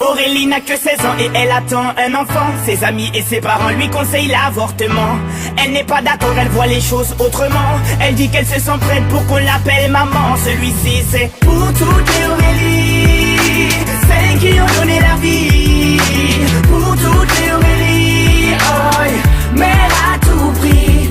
Aurélie n'a que 16 ans et elle attend un enfant. Ses amis et ses parents lui conseillent l'avortement. Elle n'est pas d'accord, elle voit les choses autrement. Elle dit qu'elle se sent prête pour qu'on l'appelle maman. Celui-ci c'est pour toutes les Aurélie, celles qui ont donné la vie. Pour toutes les Aurélie, oh, mère à tout prix.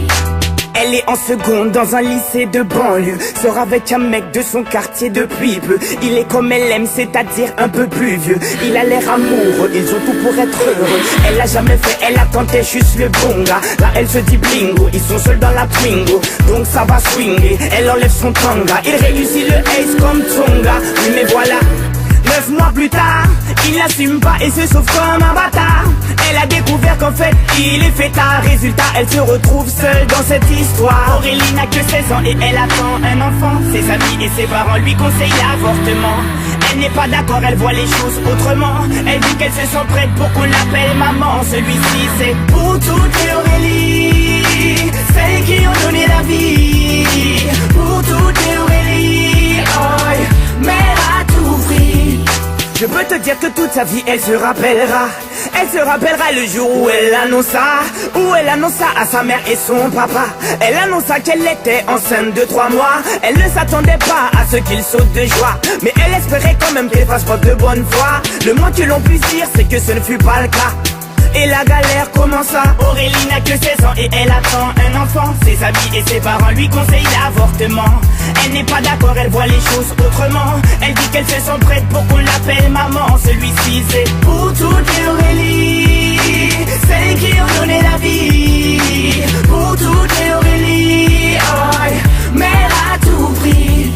Elle est en seconde dans un lycée de banlieue. Sort avec un mec de son quartier depuis peu. Il est comme elle aime, c'est-à-dire un peu plus vieux. Il a l'air amoureux, ils ont tout pour être heureux. Elle l'a jamais fait, elle attendait juste le bon gars. Là elle se dit blingo, ils sont seuls dans la Twingo. Donc ça va swinger, elle enlève son tanga. Il réussit le ace comme Tonga. Oui mais voilà, 9 mois plus tard, il n'assume pas et se sauve comme un bâtard. Elle a découvert qu'en fait il est fêtard. Résultat, elle se retrouve seule dans cette histoire. Aurélie n'a que 16 ans et elle attend un enfant. Ses amis et ses parents lui conseillent l'avortement. Elle n'est pas d'accord, elle voit les choses autrement. Elle dit qu'elle se sent prête pour qu'on l'appelle maman. Celui-ci c'est pour toutes les Aurélie, celles qui ont donné la vie. Pour toutes les Aurélie, oh, mère à tout prix. Je peux te dire que toute sa vie elle se rappellera. Elle se rappellera le jour où elle annonça à sa mère et son papa. Elle annonça qu'elle était enceinte de 3 mois. Elle ne s'attendait pas à ce qu'il saute de joie, mais elle espérait quand même qu'elle fasse preuve de bonne foi. Le moins que l'on puisse dire c'est que ce ne fut pas le cas. Et la galère commença. Aurélie n'a que 16 ans et elle attend un enfant. Ses amis et ses parents lui conseillent l'avortement. Elle n'est pas d'accord, elle voit les choses autrement. Elle dit qu'elle se sent prête pour qu'on l'appelle maman. Celui-ci c'est pour toutes les Aurélie, celles qui ont donné la vie. Pour toutes les Aurélie, oh, mère à tout prix.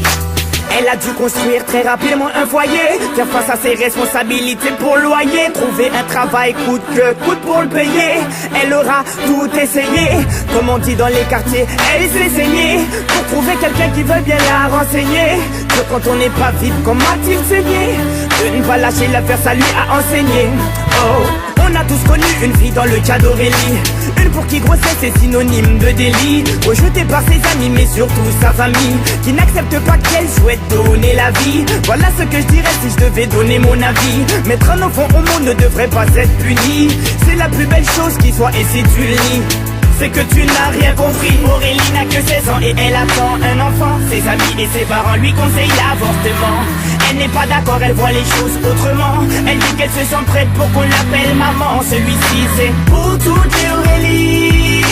Elle a dû construire très rapidement un foyer, faire face à ses responsabilités pour le loyer, trouver un travail coûte que coûte pour le payer. Elle aura tout essayé, comme on dit dans les quartiers, elle s'est saignée pour trouver quelqu'un qui veut bien la renseigner. Que quand on n'est pas vite, comme a-t-il saigné? De ne pas lâcher l'affaire, ça lui a enseigné. Oh, on a tous connu une fille dans le cas d'Aurélie, une pour qui grossesse est synonyme de délit, rejetée par ses amis mais surtout sa famille, qui n'accepte pas qu'elle souhaite donner la vie. Voilà ce que je dirais si je devais donner mon avis. Mettre un enfant au monde ne devrait pas être puni. C'est la plus belle chose qui soit, et si tu le nies, c'est que tu n'as rien compris. Aurélie n'a que 16 ans et elle attend un enfant. Ses amis et ses parents lui conseillent l'avortement. Elle n'est pas d'accord, elle voit les choses autrement. Elle dit qu'elle se sent prête pour qu'on l'appelle maman. Celui-ci c'est pour toutes les Aurélie,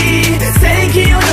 celles qui ont